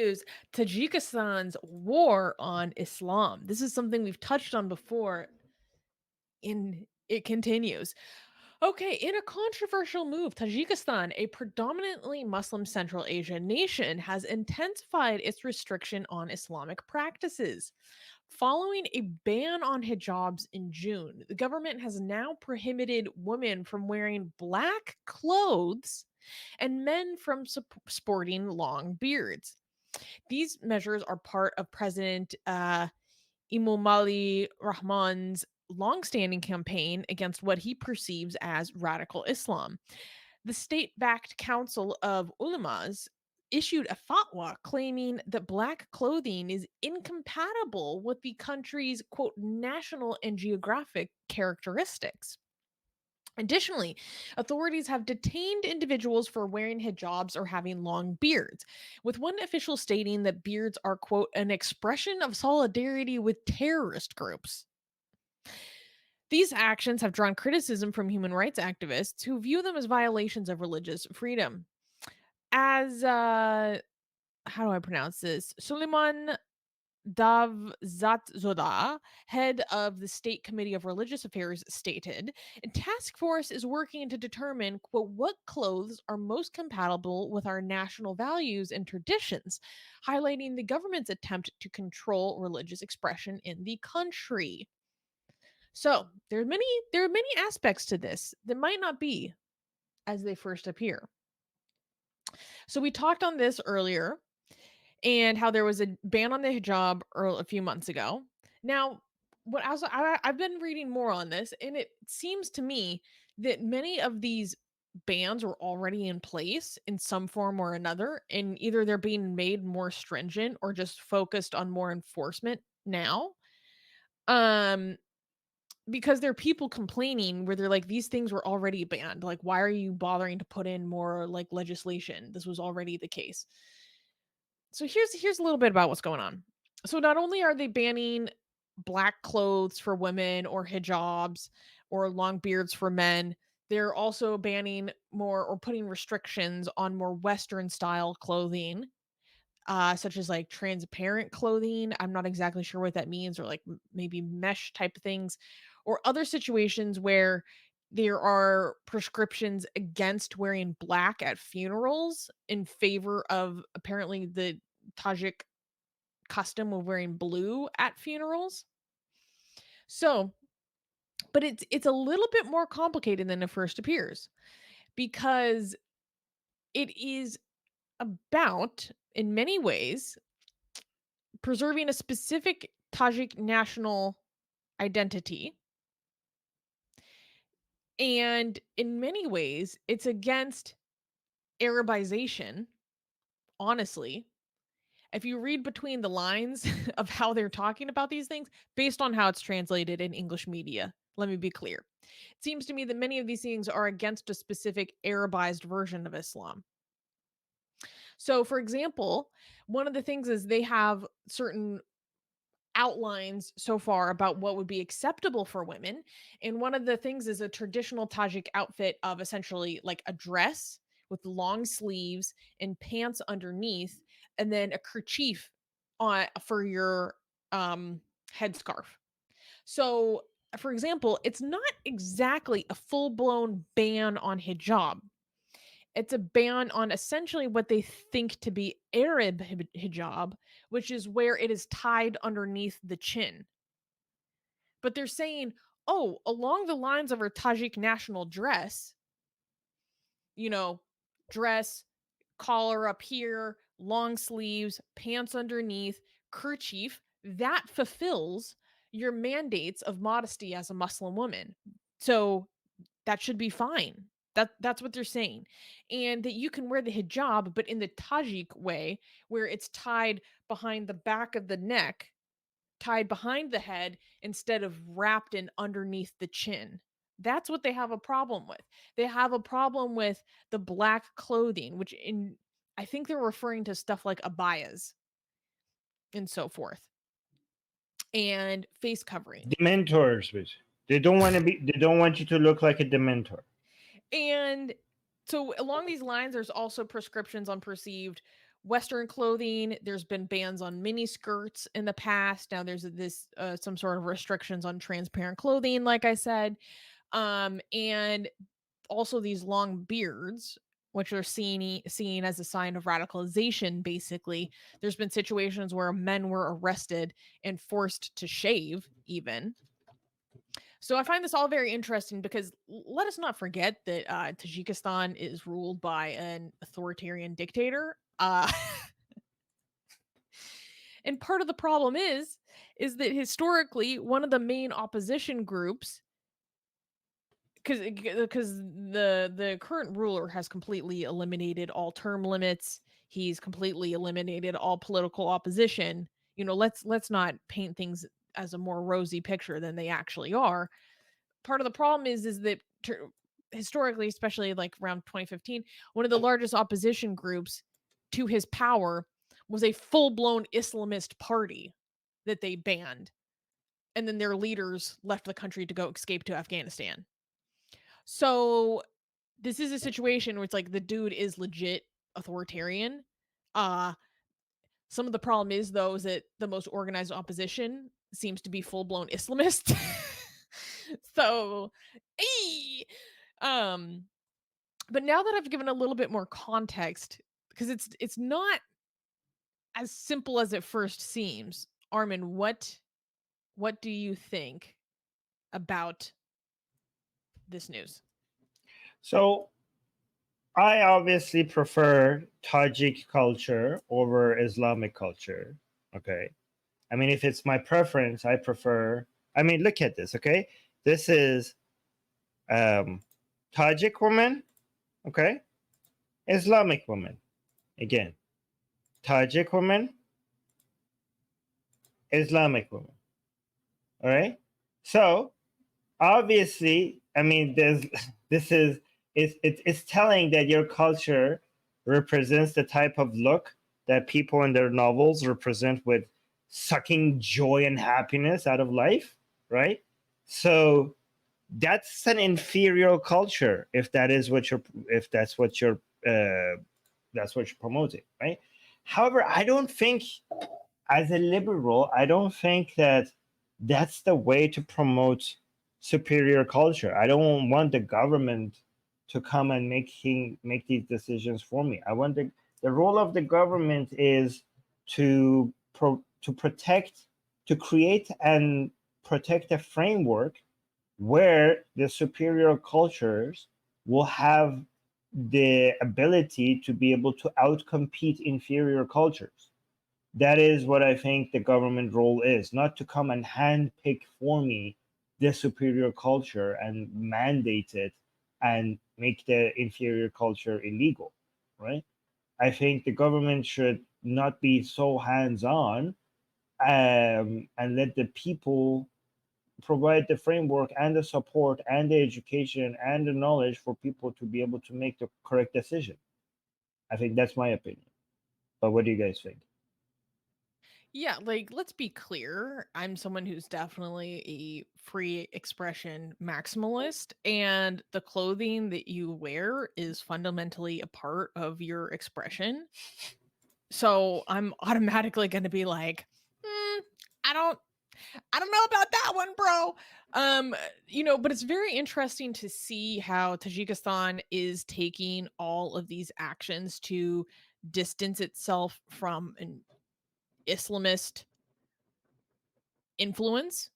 Is Tajikistan's war on Islam. This is something we've touched on before, and it continues. Okay, in a controversial move, Tajikistan, a predominantly Muslim Central Asian nation, has intensified its restriction on Islamic practices. Following a ban on hijabs in June, the government has now prohibited women from wearing black clothes and men from sporting long beards. These measures are part of President Emomali Rahmon's longstanding campaign against what he perceives as radical Islam. The state backed Council of Ulemas issued a fatwa claiming that black clothing is incompatible with the country's quote national and geographic characteristics. Additionally, authorities have detained individuals for wearing hijabs or having long beards, with one official stating that beards are, quote, an expression of solidarity with terrorist groups. These actions have drawn criticism from human rights activists who view them as violations of religious freedom. As, how do I pronounce this? Suleiman Davlatzoda, head of the State Committee of Religious Affairs, stated, "A task force is working to determine, quote, what clothes are most compatible with our national values and traditions," highlighting the government's attempt to control religious expression in the country. So there are many aspects to this that might not be as they first appear. So we talked on this earlier and how there was a ban on the hijab a few months ago. Now, I've been reading more on this, and it seems to me that many of these bans were already in place in some form or another, and either they're being made more stringent or just focused on more enforcement now. Um, because there are people complaining where they're like, these things were already banned. Like, why are you bothering to put in more like legislation? This was already the case. So here's a little bit about what's going on. So not only are they banning black clothes for women or hijabs or long beards for men, they're also banning more or putting restrictions on more Western style clothing, such as like transparent clothing. I'm not exactly sure what that means, or like maybe mesh type of things, or other situations where there are prescriptions against wearing black at funerals in favor of apparently the Tajik custom of wearing blue at funerals. So, but it's a little bit more complicated than it first appears because it is about, in many ways, preserving a specific Tajik national identity. And in many ways, it's against Arabization, honestly. If you read between the lines of how they're talking about these things, based on how it's translated in English media, let me be clear. It seems to me that many of these things are against a specific Arabized version of Islam. So, for example, one of the things is they have certain outlines so far about what would be acceptable for women. And one of the things is a traditional Tajik outfit of essentially like a dress with long sleeves and pants underneath, and then a kerchief on for your headscarf. So, for example, it's not exactly a full-blown ban on hijab. It's a ban on essentially what they think to be Arab hijab, which is where it is tied underneath the chin. But they're saying, oh, along the lines of our Tajik national dress, you know, dress, collar up here, long sleeves, pants underneath, kerchief, that fulfills your mandates of modesty as a Muslim woman. So that should be fine. That's what they're saying. And that you can wear the hijab, but in the Tajik way, where it's tied behind the back of the neck, tied behind the head instead of wrapped in underneath the chin. That's what they have a problem with. They have a problem with the black clothing, which in I think they're referring to stuff like abayas and so forth, and face coverings. Dementors, bitch. They don't want you to look like a dementor. And so along these lines, there's also prescriptions on perceived Western clothing. There's been bans on mini skirts in the past. Now there's this some sort of restrictions on transparent clothing, like I said, and also these long beards, which are seen as a sign of radicalization. Basically, there's been situations where men were arrested and forced to shave, even. So I find this all very interesting because let us not forget that Tajikistan is ruled by an authoritarian dictator. And part of the problem is that historically one of the main opposition groups, because the current ruler has completely eliminated all term limits. He's completely eliminated all political opposition. Let's not paint things as a more rosy picture than they actually are. Part of the problem is that historically, especially like around 2015, one of the largest opposition groups to his power was a full-blown Islamist party that they banned, and then their leaders left the country to go escape to Afghanistan. So this is a situation where it's like the dude is legit authoritarian. Uh some of the problem is though is that the most organized opposition seems to be full-blown Islamist. So, eh, um but now that I've given a little bit more context, because it's not as simple as it first seems. Armin, what do you think about this news? So I obviously prefer Tajik culture over Islamic culture. Okay. I mean, if it's my preference, I prefer. I mean, look at this. Okay. This is um, Tajik woman. Okay. Islamic woman. Again, Tajik woman, Islamic woman. All right. So obviously, I mean, there's this is it's telling that your culture represents the type of look that people in their novels represent with sucking joy and happiness out of life, right? So that's an inferior culture if that is what you're if uh, that's what you're promoting, right? However, I don't think as a liberal, I don't think that that's the way to promote superior culture. I don't want the government to come and make these decisions for me. I want the role of the government is to protect, to create and protect a framework where the superior cultures will have the ability to be able to outcompete inferior cultures. That is what I think the government role is, not to come and handpick for me the superior culture and mandate it and make the inferior culture illegal, right? I think the government should not be so hands on, and let the people provide the framework and the support and the education and the knowledge for people to be able to make the correct decision. I think that's my opinion. But what do you guys think? Yeah, like let's be clear. I'm someone who's definitely a free expression maximalist, and the clothing that you wear is fundamentally a part of your expression. So I'm automatically going to be like, "Hmm, I don't I don't know about that one, bro." But it's very interesting to see how Tajikistan is taking all of these actions to distance itself from an Islamist influence.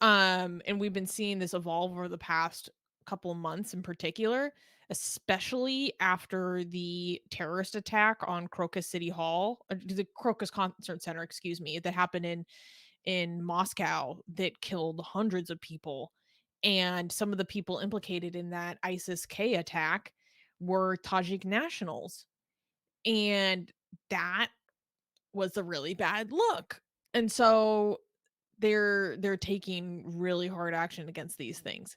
And we've been seeing this evolve over the past couple of months in particular, especially after the terrorist attack on Crocus City Hall, the Crocus Concert Center, excuse me, that happened in Moscow that killed hundreds of people. And some of the people implicated in that ISIS K attack were Tajik nationals. And that was a really bad look. And so they're taking really hard action against these things.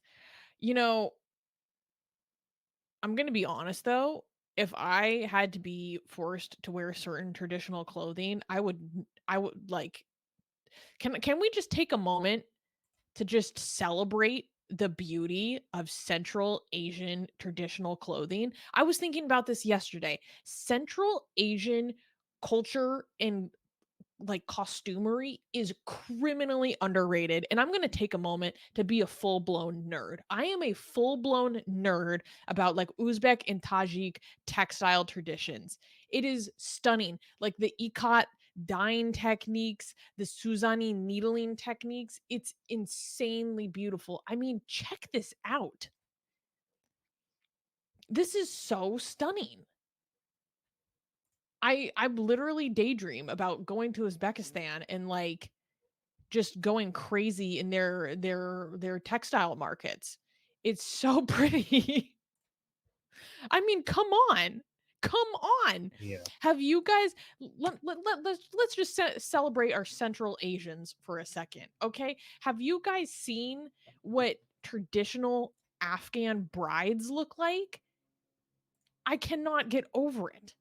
You know, I'm going to be honest though, if I had to be forced to wear certain traditional clothing, I would like can we just take a moment to just celebrate the beauty of Central Asian traditional clothing. I was thinking about this yesterday. Central Asian culture and like costumery is criminally underrated. And I'm going to take a moment to be a full blown nerd. I am a full blown nerd about like Uzbek and Tajik textile traditions. It is stunning. Like the ikat dyeing techniques, the Suzani needling techniques. It's insanely beautiful. I mean, check this out. This is so stunning. I literally daydream about going to Uzbekistan and like just going crazy in their textile markets. It's so pretty. I mean, come on. Come on. Yeah. Have you guys let's just celebrate our Central Asians for a second, okay? Have you guys seen what traditional Afghan brides look like? I cannot get over it.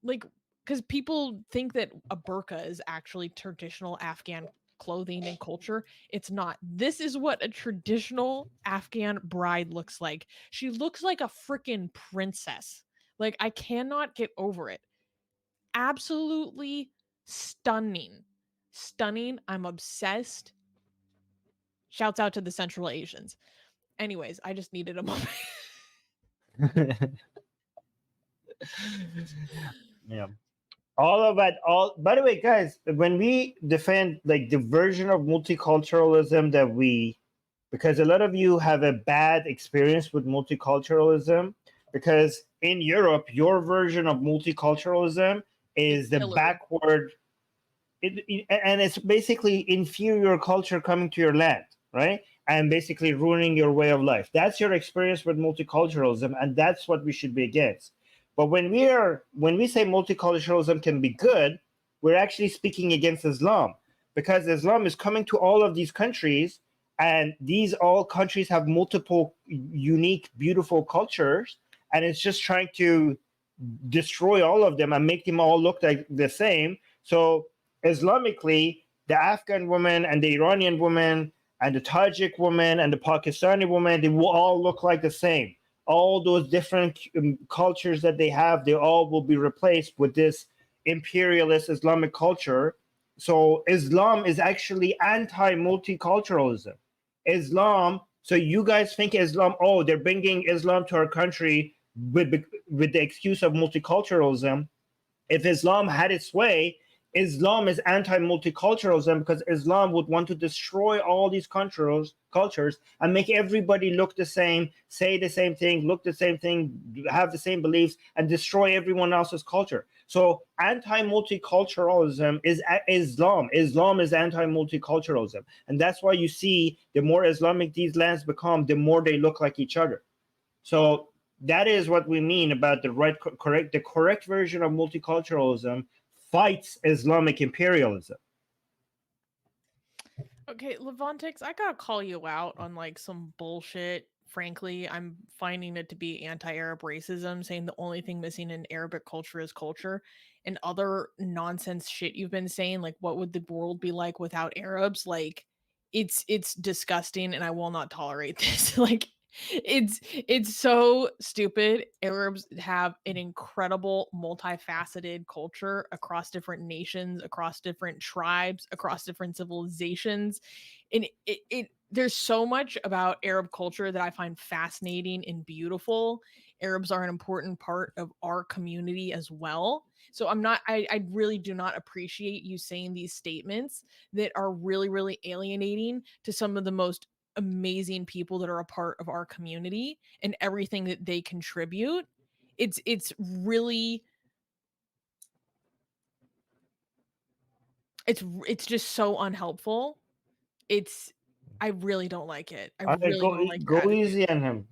Like, because people think that a burqa is actually traditional Afghan clothing and culture. It's not. This is what a traditional Afghan bride looks like. She looks like a freaking princess. Like, I cannot get over it. Absolutely stunning. Stunning. I'm obsessed. Shouts out to the Central Asians. Anyways, I just needed a moment. Yeah. All of that, all by the way, guys, when we defend like the version of multiculturalism that we, because a lot of you have a bad experience with multiculturalism, because in Europe your version of multiculturalism It's is the killer. backward, and it's basically inferior culture coming to your land, right? And basically ruining your way of life. That's your experience with multiculturalism, and that's what we should be against. But when we say multiculturalism can be good, we're actually speaking against Islam, because Islam is coming to all of these countries, and these all countries have multiple unique, beautiful cultures, and it's just trying to destroy all of them and make them all look like the same. So Islamically, the Afghan woman and the Iranian woman and the Tajik woman and the Pakistani woman, they will all look like the same. All those different cultures that they have, they all will be replaced with this imperialist Islamic culture. So Islam is actually anti-multiculturalism. Islam. So you guys think Islam? Oh, they're bringing Islam to our country with the excuse of multiculturalism. If Islam had its way, Islam is anti-multiculturalism, because Islam would want to destroy all these cultures and make everybody look the same, say the same thing, look the same thing, have the same beliefs, and destroy everyone else's culture. So anti-multiculturalism is Islam. Islam is anti-multiculturalism, and that's why you see the more Islamic these lands become, the more they look like each other. So that is what we mean about the correct version of multiculturalism fights Islamic imperialism. Okay, Levantix, I gotta call you out on like some bullshit. Frankly, I'm finding it to be anti-Arab racism, saying the only thing missing in Arabic culture is culture, and other nonsense shit you've been saying, like what would the world be like without Arabs? Like, it's disgusting, and I will not tolerate this. Like, it's so stupid. Arabs have an incredible multifaceted culture across different nations, across different tribes, across different civilizations. And it there's so much about Arab culture that I find fascinating and beautiful. Arabs are an important part of our community as well. So I really do not appreciate you saying these statements that are really, really alienating to some of the most amazing people that are a part of our community and everything that they contribute. It's really it's just so unhelpful. It's I really don't like it. I All right, really don't like your go attitude. easy on him.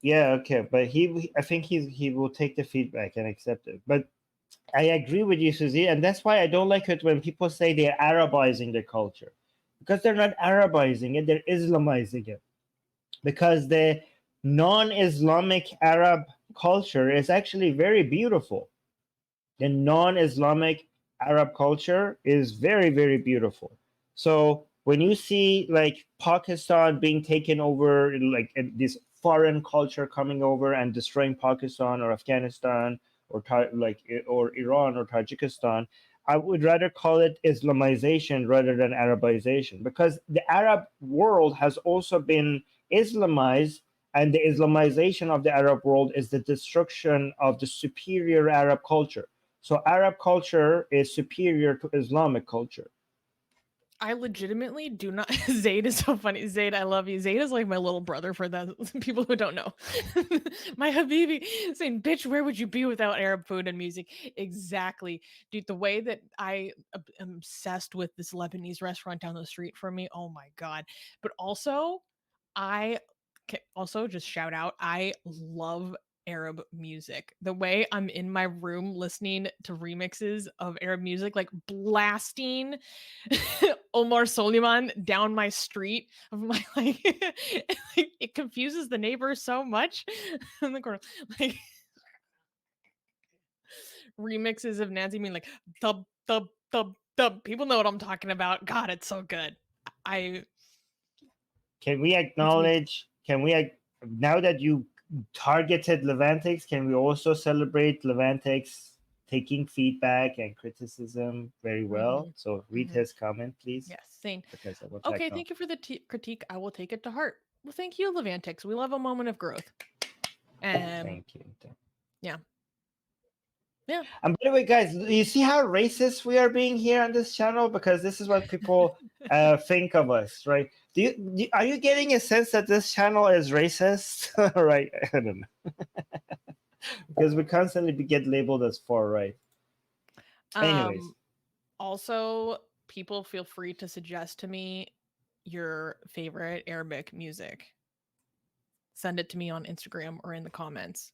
Yeah, okay, but I think he will take the feedback and accept it. But I agree with you, Susie, and that's why I don't like it when people say they're Arabizing the culture, because they're not Arabizing it; they're Islamizing it. Because the non-Islamic Arab culture is actually very beautiful. The non-Islamic Arab culture is very, very beautiful. So when you see like Pakistan being taken over, like this foreign culture coming over and destroying Pakistan or Afghanistan or or Iran or Tajikistan, I would rather call it Islamization rather than Arabization, because the Arab world has also been Islamized, and the Islamization of the Arab world is the destruction of the superior Arab culture. So Arab culture is superior to Islamic culture. I legitimately do not. Zayd is so funny. Zayd, I love you. Zayd is like my little brother for the people who don't know. My Habibi saying, "Bitch, where would you be without Arab food and music?" Exactly, dude. The way that I am obsessed with this Lebanese restaurant down the street from me. Oh my god! But also, I also just shout out. I love Arab music. The way I'm in my room listening to remixes of Arab music, like blasting Omar Soliman down my street of my like, it confuses the neighbors so much in the corner. Like remixes of Nancy mean like thub thub thub thub. People know what I'm talking about. God, it's so good. I Can we it's music. acknowledge? Now that you targeted Levantics, can we also celebrate Levantics taking feedback and criticism very well? Mhm, So read mhm. his comment, please, Yes, same. because I want to Okay, acknowledge. thank you for the critique. I will take it to heart. Well, thank you, Levantix. We love a moment of growth. Thank you. Yeah, yeah. And by the way, guys, you see how racist we are being here on this channel? Because this is what people think of us, right? Are you getting a sense that this channel is racist? Right? I don't know. Because we constantly get labeled as far right. Anyways, Um, Also, people feel free to suggest to me your favorite Arabic music. Send it to me on Instagram or in the comments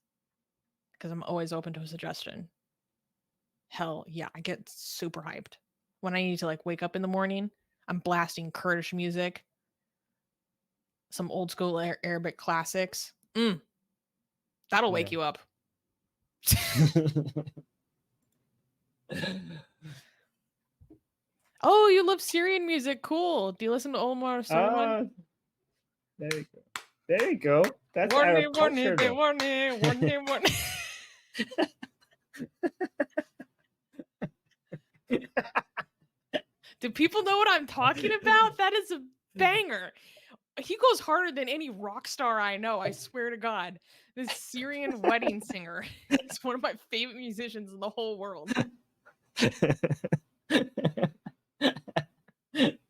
because I'm always open to a suggestion. Hell yeah, I get super hyped when I need to like wake up in the morning. I'm blasting Kurdish music, some old school Arabic classics. That'll wake yeah. you up. Oh, you love Syrian music. Cool. Do you listen to Omar Suleiman? Ah, there you go. There you go. That's Warning, Arab warning, culture, though. warning, warning, warning. Do people know what I'm talking about? That is a banger. He goes harder than any rock star I know. I swear to God. This Syrian wedding singer is one of my favorite musicians in the whole world. That's good.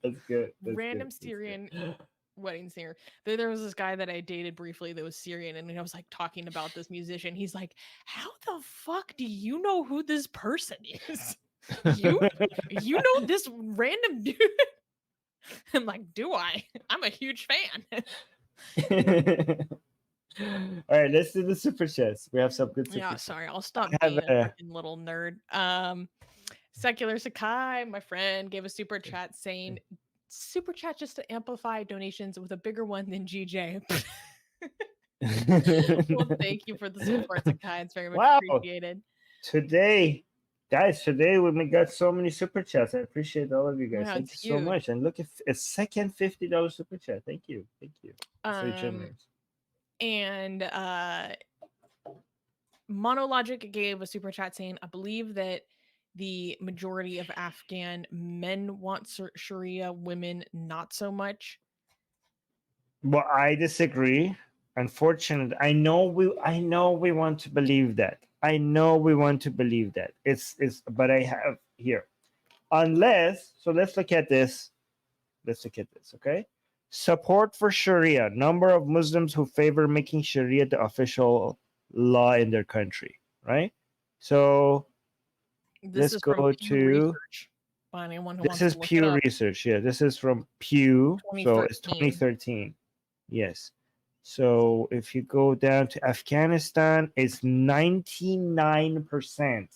That's good. Random That's Syrian good. wedding singer. There was this guy that I dated briefly that was Syrian, and I was like talking about this musician. He's like, "How the fuck do you know who this person is? You you know this random dude?" I'm like, "Do I? I'm a huge fan." All right, let's do the super chats. We have some good super Yeah, chats. sorry. I'll I stop have being a a freaking little nerd. Secular Sakai, my friend, gave a super chat saying, "Super chat just to amplify donations with a bigger one than GJ." Well, thank you for the support, Sakai. It's very much wow. appreciated. Today, guys, today we got so many super chats. I appreciate all of you guys. Yeah, Thank it's you so huge. much. And look, if a second $50 super chat. Thank you. Thank you. That's very Um, generous. and Monologic gave a super chat saying, "I believe that the majority of Afghan men want Sharia, women not so much." Well, I disagree. Unfortunately, I know we want to believe that. I know we want to believe that. It's but I have here. Unless, so let's look at this. Let's look at this, okay? Support for Sharia. Number of Muslims who favor making Sharia the official law in their country, right? So This let's is from go Pew to, Research. By anyone who this wants to is look it Pew up, Research. Yeah, this is from Pew. So it's 2013. 2013. Yes. So if you go down to Afghanistan, it's 99%,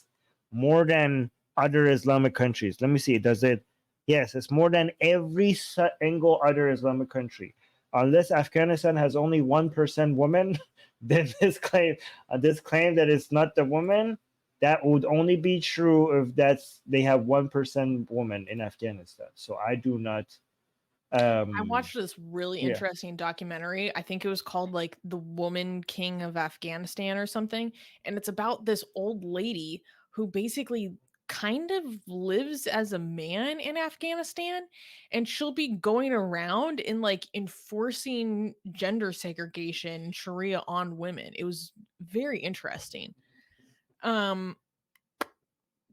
more than other Islamic countries. Let me see. Does it? Yes, it's more than every single other Islamic country. Unless Afghanistan has only 1% women, then this claim that it's not the woman, that would only be true if they have 1% women in Afghanistan. So I do not I watched this really Yeah. interesting documentary. I think it was called like The Woman King of Afghanistan or something. And it's about this old lady who basically kind of lives as a man in Afghanistan, and she'll be going around and like enforcing gender segregation Sharia on women. It was very interesting. Um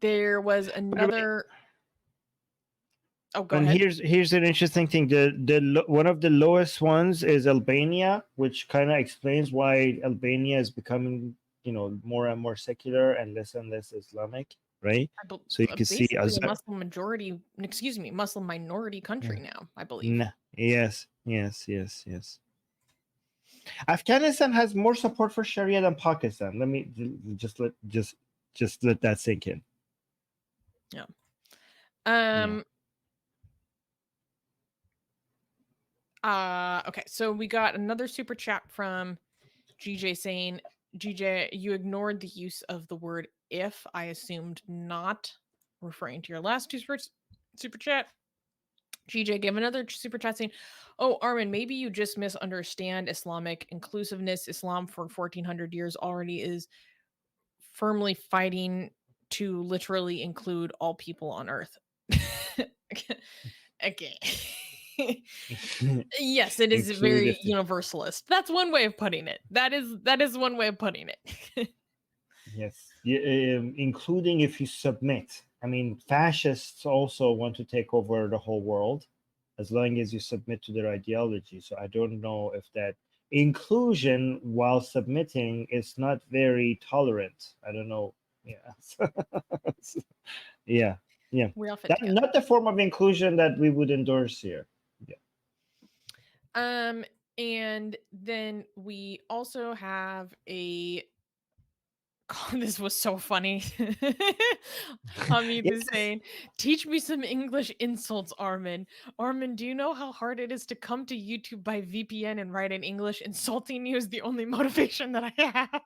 there was By the way, another. Oh, go and ahead. here's an interesting thing. One of the lowest ones is Albania, which kind of explains why Albania is becoming, more and more secular and less Islamic, right? So you can see Basically a Azar. Muslim majority, excuse me, Muslim minority country now, I believe. Yes, yes, yes, yes. Afghanistan has more support for Sharia than Pakistan. Let me just let that sink in. Yeah. Yeah. Okay, so we got another super chat from GJ saying, GJ, you ignored the use of the word if. I assumed not, referring to your last super chat. GJ gave another super chat saying, oh, Armin, maybe you just misunderstand Islamic inclusiveness. Islam for 1400 years already is firmly fighting to literally include all people on earth. Okay. Yes, it is very Inclusive. universalist. That's one way of putting it. That is one way of putting it. Yes, including if you submit. I mean, fascists also want to take over the whole world as long as you submit to their ideology. So I don't know if that inclusion while submitting is not very tolerant. I don't know. Yeah. Yeah. Yeah. We all fit That, together. not the form of inclusion that we would endorse here. Yeah. And then we also have a this was so funny. Hamid is Yes. saying, teach me some English insults, Armin. Armin, do you know how hard it is to come to YouTube by VPN and write in English? Insulting you is the only motivation that I have.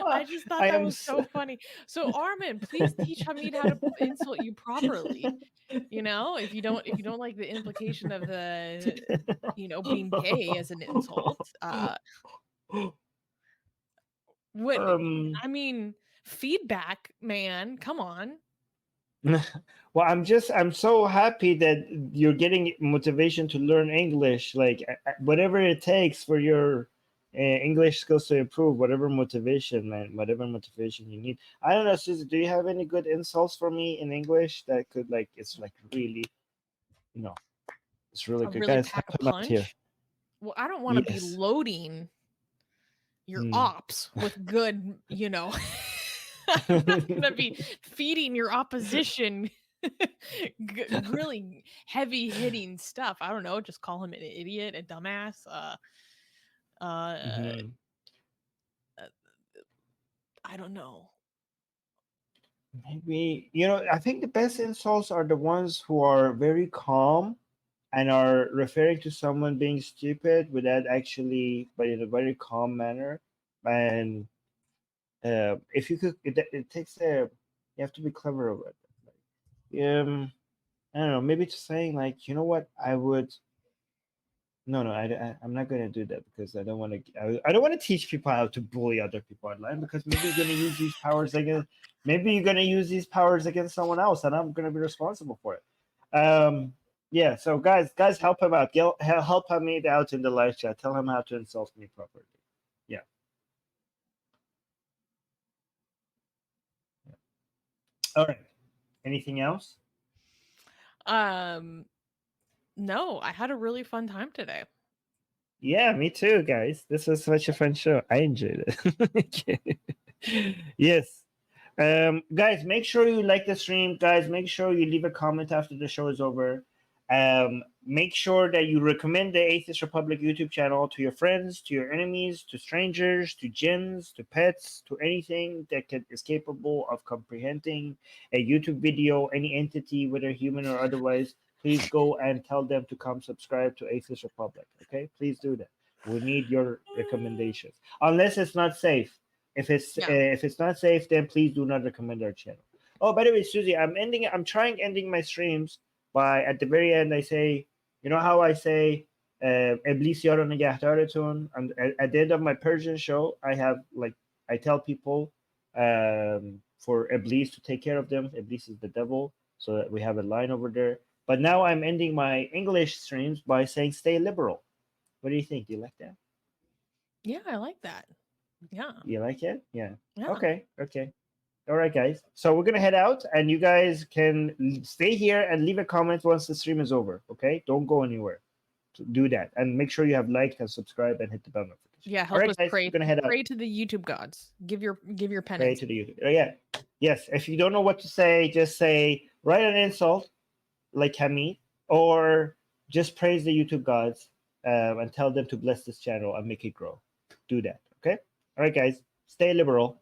I just thought I that am. was so funny. So Armin, please teach Hamid how to insult you properly. If you don't like the implication of the being gay as an insult, what um, I mean, feedback, man, come on. well, I'm so happy that you're getting motivation to learn English. Like whatever it takes for your English skills to improve, whatever motivation, man, whatever motivation you need. I don't know, Susie. Do you have any good insults for me in English that could like it's like really, you know, it's really A good, really guys. pack a Help him out here. punch. Well, I don't want to be Yes. loading your Mm. ops with good, I'm not gonna be feeding your opposition really heavy hitting stuff. I don't know, just call him an idiot, a dumbass. Uh, Mhm. I don't know. Maybe, I think the best insults are the ones who are very calm and are referring to someone being stupid without actually, but in a very calm manner. And if you could, it takes you have to be clever about it. Like, I don't know, maybe just saying like, you know what, I would. No, no, I'm not going to do that because I don't want to. I don't want to teach people how to bully other people online because maybe you're going to use these powers against. Maybe you're going to use these powers against someone else, and I'm going to be responsible for it. Yeah. So guys, help him out. Help him out in the live chat. Tell him how to insult me properly. Yeah. All right. Anything else? Um, no, I had a really fun time today. Yeah, me too, guys. This was such a fun show. I enjoyed it. Yes. Guys, make sure you like the stream. Guys, make sure you leave a comment after the show is over. Make sure that you recommend the Atheist Republic YouTube channel to your friends, to your enemies, to strangers, to jinns, to pets, to anything that is capable of comprehending a YouTube video, any entity, whether human or otherwise. Please go and tell them to come subscribe to Atheist Republic. Okay, please do that. We need your recommendations, unless it's not safe. Yeah. If it's not safe, then please do not recommend our channel. Oh, by the way, Susie, I'm trying ending my streams by at the very end I say, you know how I say, Iblis yaro nigahdaratun, and at the end of my Persian show, I have like I tell people for Iblis to take care of them. Iblis is the devil, so that we have a line over there. But now I'm ending my English streams by saying stay liberal. What do you think? Do you like that? Yeah, I like that. Yeah. You like it? Yeah. Yeah. Okay. Okay. All right, guys. So we're gonna head out, and you guys can stay here and leave a comment once the stream is over. Okay? Don't go anywhere. Do that, and make sure you have liked and subscribed and hit the bell notification. Yeah, All help right, us guys. We're gonna head out. pray to the YouTube gods. Give your Pray penance. to the YouTube. Oh yeah. Yes. If you don't know what to say, just say write an insult like Hamid, or just praise the YouTube gods and tell them to bless this channel and make it grow. Do that. Okay. All right, guys. Stay liberal.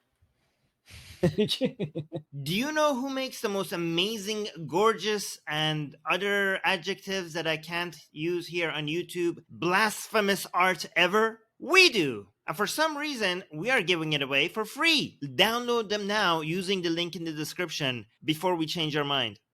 Do you know who makes the most amazing, gorgeous, and other adjectives that I can't use here on YouTube, blasphemous art ever? We do! And for some reason, we are giving it away for free. Download them now using the link in the description before we change our mind.